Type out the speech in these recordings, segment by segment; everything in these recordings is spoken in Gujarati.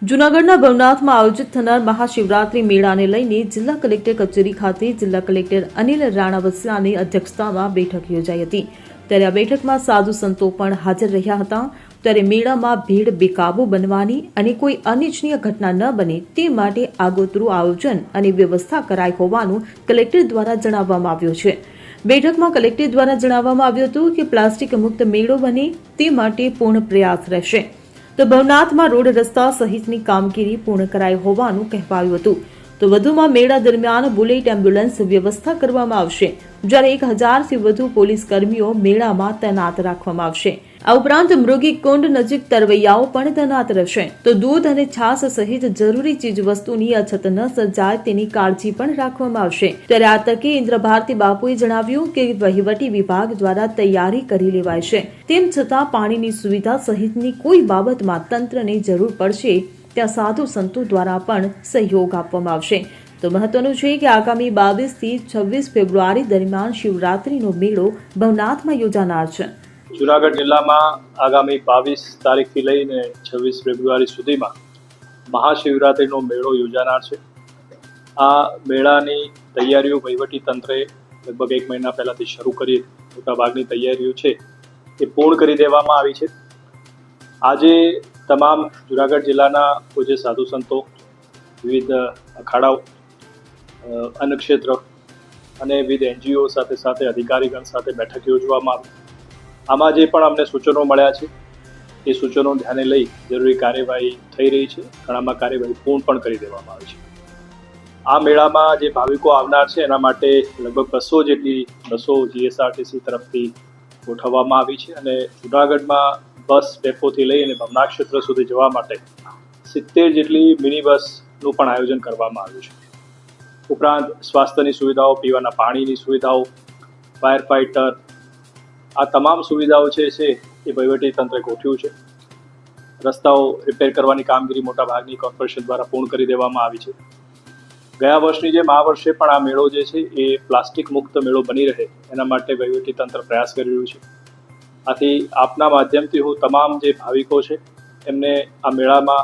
જૂનાગઢના ભવનાથમાં આયોજિત થનાર મહાશિવરાત્રી મેળાને લઈને જિલ્લા કલેક્ટર કચેરી ખાતે જિલ્લા કલેક્ટર અનિલ રાણાવસિયાની અધ્યક્ષતામાં બેઠક યોજાઈ હતી। ત્યારે આ બેઠકમાં સાધુ સંતો પણ હાજર રહ્યા હતા। ત્યારે મેળામાં ભીડ બેકાબૂ બનવાની અને કોઈ અનિચ્છનીય ઘટના ન બને તે માટે આગોતરું આયોજન અને વ્યવસ્થા કરાઈ હોવાનું કલેક્ટર દ્વારા જણાવવામાં આવ્યું છે। બેઠકમાં કલેક્ટર દ્વારા જણાવવામાં આવ્યું હતું કે પ્લાસ્ટિક મુક્ત મેળો બને તે માટે પૂર્ણ પ્રયાસ રહેશે। તો ભવનાથમાં રોડ રસ્તા સહિતની કામગીરી પૂર્ણ કરાઈ હોવાનું કહેવાયું હતું। તો વધુમાં મેળા દરમિયાન બુલેટ એમ્બ્યુલન્સ વ્યવસ્થા કરવામાં આવશે, જ્યારે 1000થી વધુ પોલીસ કર્મીઓ મેળામાં તૈનાત રાખવામાં આવશે। આ ઉપરાંત મૃગી કુંડ નજીક તરવૈયાઓ પણ તૈનાત રહેશે। તો દૂધ અને છાશ સહિત જરૂરી ચીજવસ્તુની અછત ન સર્જાય તેની કાળજી પણ રાખવામાં આવશે। ત્યારે આ તકે ઇન્દ્રભારતી બાપુએ જણાવ્યું કે વહીવટી વિભાગ દ્વારા તૈયારી કરી લેવાય છે, તેમ છતાં પાણીની સુવિધા સહિતની કોઈ બાબતમાં તંત્રને જરૂર પડશે ત્યાં સાધુ સંતો દ્વારા પણ સહયોગ આપવામાં આવશે। તો મહત્વનું છે કે આગામી 22 થી 26 ફેબ્રુઆરી દરમિયાન શિવરાત્રીનો મેળો ભવનાથમાં યોજાનાર છે। જૂનાગઢ જિલ્લામાં આગામી 22 તારીખથી લઈને 26 ફેબ્રુઆરી સુધીમાં મહાશિવરાત્રિનો મેળો યોજાનાર છે। આ મેળાની તૈયારીઓ વહીવટી તંત્રે લગભગ 1 મહિના પહેલાથી શરૂ કરી મોટાભાગની તૈયારીઓ છે એ પૂર્ણ કરી દેવામાં આવી છે। આજે તમામ જૂનાગઢ જિલ્લાના પૂજ્ય સાધુ સંતો, વિવિધ અખાડાઓ, અન્નક્ષેત્ર અને વિવિધ NGO સાથે અધિકારીગણ સાથે બેઠક યોજવામાં આવી। આમાં જે પણ અમને સૂચનો મળ્યા છે એ સૂચનો ધ્યાને લઈ જરૂરી કાર્યવાહી થઈ રહી છે। ઘણામાં કાર્યવાહી પૂર્ણ પણ કરી દેવામાં આવી છે। આ મેળામાં જે ભાવિકો આવનાર છે એના માટે લગભગ 200 જેટલી બસો GSRTC તરફથી ગોઠવવામાં આવી છે અને જૂનાગઢમાં બસ ડેપોથી લઈ અને ભવનાથ ક્ષેત્ર સુધી જવા માટે 70 જેટલી મિની બસનું પણ આયોજન કરવામાં આવ્યું છે। ઉપરાંત સ્વાસ્થ્યની સુવિધાઓ, પીવાના પાણીની સુવિધાઓ, ફાયર ફાઇટર, આ તમામ સુવિધાઓ છે એ વહીવટી તંત્રે ગોઠવ્યું છે। રસ્તાઓ રિપેર કરવાની કામગીરી મોટા ભાગની કોર્પોરેશન દ્વારા પૂર્ણ કરી દેવામાં આવી છે। ગયા વર્ષની જેમ આ વર્ષે પણ આ મેળો જે છે એ પ્લાસ્ટિક મુક્ત મેળો બની રહે એના માટે વહીવટી તંત્ર પ્રયાસ કરી રહ્યું છે। આથી આપના માધ્યમથી હું તમામ જે ભાવિકો છે એમને આ મેળામાં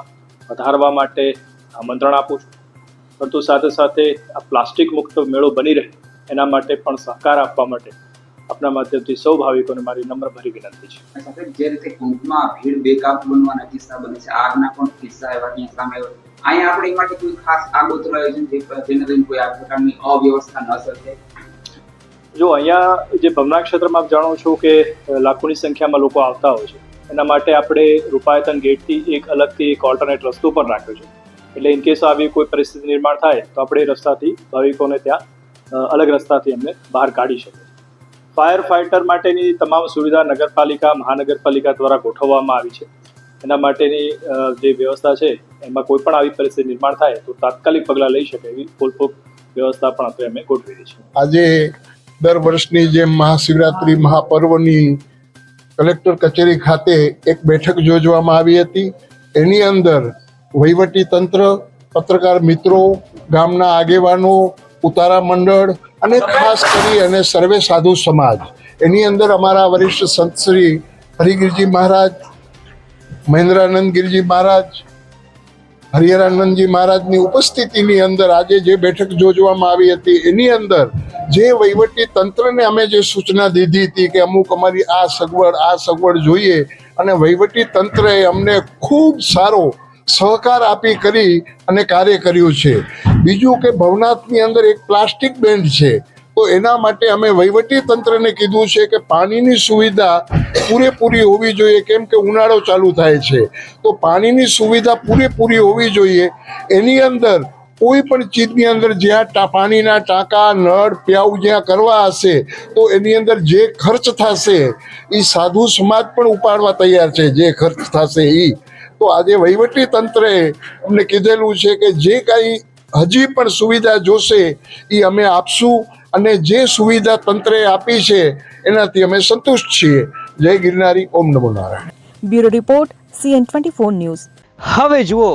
વધારવા માટે આમંત્રણ આપું છું, પરંતુ સાથે આ પ્લાસ્ટિક મુક્ત મેળો બની રહે એના માટે પણ સહકાર આપવા માટે આપના માધ્યમથી સૌ ભાવિકોને મારી નમ્રભરી વિનંતી છે। સાથે જે રીતે કુંભમાં ભીડ બેકાબૂ બનવાના કિસ્સા બને છે, આગના પણ કિસ્સા એવા ત્યાં સામે આવ્યા, અહીંયા આપણે એ માટે કોઈ ખાસ આગોતરું આયોજન જેને લઈને કોઈ આ પ્રકારની અવ્યવસ્થા ન સર્જાય? જો અહીંયા જે ભવનાથ ક્ષેત્રમાં આપ જાણો છો કે લાખોની સંખ્યામાં લોકો આવતા હોય છે, એના માટે આપણે રૂપાયતન ગેટથી એક અલગથી એક ઓલ્ટરનેટ રસ્તો પણ રાખ્યો છે। એટલે ઇનકેસ આવી કોઈ પરિસ્થિતિ નિર્માણ થાય તો આપણે એ રસ્તાથી ભાવિકોને ત્યાં અલગ રસ્તાથી એમને બહાર કાઢી શકીએ। ફાયર ફાઇટર માટેની તમામ સુવિધા નગરપાલિકા, મહાનગરપાલિકા દ્વારા ગોઠવવામાં આવી છે। એના માટેની જે વ્યવસ્થા છે એમાં કોઈ પણ આવી પરિસ્થિતિ નિર્માણ થાય તો તાત્કાલિક પગલાં લઈ શકે એવી ફૂલપ્રૂફ વ્યવસ્થા પણ આપણે અમે ગોઠવી છે। આજે દર વર્ષની જેમ મહાશિવરાત્રી મહાપર્વની કલેક્ટર કચેરી ખાતે એક બેઠક યોજવામાં આવી હતી। એની અંદર વહીવટી તંત્ર, પત્રકાર મિત્રો, ગામના આગેવાનો, ઉતારા મંડળ અને ખાસ કરી અને સર્વે સાધુ સમાજ, એની અંદર અમારા વરિષ્ઠ સંત શ્રી હરિગીરજી મહારાજ, મહેન્દ્રાનંદ ગિરજી મહારાજ, હરિહરાનંદજી મહારાજની ઉપસ્થિતિની અંદર આજે જે બેઠક યોજવામાં આવી હતી એની અંદર જે વહીવટી તંત્રને અમે જે સૂચના દીધી હતી કે અમુક અમારી આ સગવડ જોઈએ, અને વહીવટી તંત્રએ અમને ખૂબ સારો સહકાર આપી કરી અને કાર્ય કર્યું છે। બીજું કે ભવનાથની અંદર એક પ્લાસ્ટિક બેન્ડ છે, તો એના માટે અમે વહીવટી તંત્રને કીધું છે કે પાણીની સુવિધા પૂરેપૂરી હોવી જોઈએ, કેમ કે ઉનાળો ચાલુ થાય છે તો પાણીની સુવિધા પૂરેપૂરી હોવી જોઈએ। એની અંદર કોઈ પણ ચીજની અંદર જ્યાં પાણીના ટાંકા, નળ, પ્યાઉ જ્યાં કરવા હશે તો એની અંદર જે ખર્ચ થશે એ સાધુ સમાજ પણ ઉપાડવા તૈયાર છે, જે ખર્ચ થશે એ। તો આજે વહીવટી તંત્રએ અમને કીધેલું છે કે જે કાંઈ હજી પણ સુવિધા જોશે એ અમે આપશું, અને જે સુવિધા તંત્રએ આપી છે એનાથી અમે સંતુષ્ટ છીએ। જય ગિરનારી, ઓમ નમો Narayan. Bureau report, CN24 news. હવે જુઓ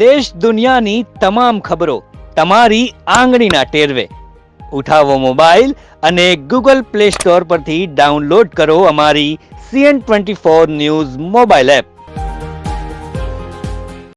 દેશ દુનિયાની તમામ ખબરો તમારી આંગળીના ટેરવે। ઉઠાવો મોબાઈલ અને Google Play Store પરથી ડાઉનલોડ કરો અમારી CN24 ન્યૂઝ મોબાઈલ એપ।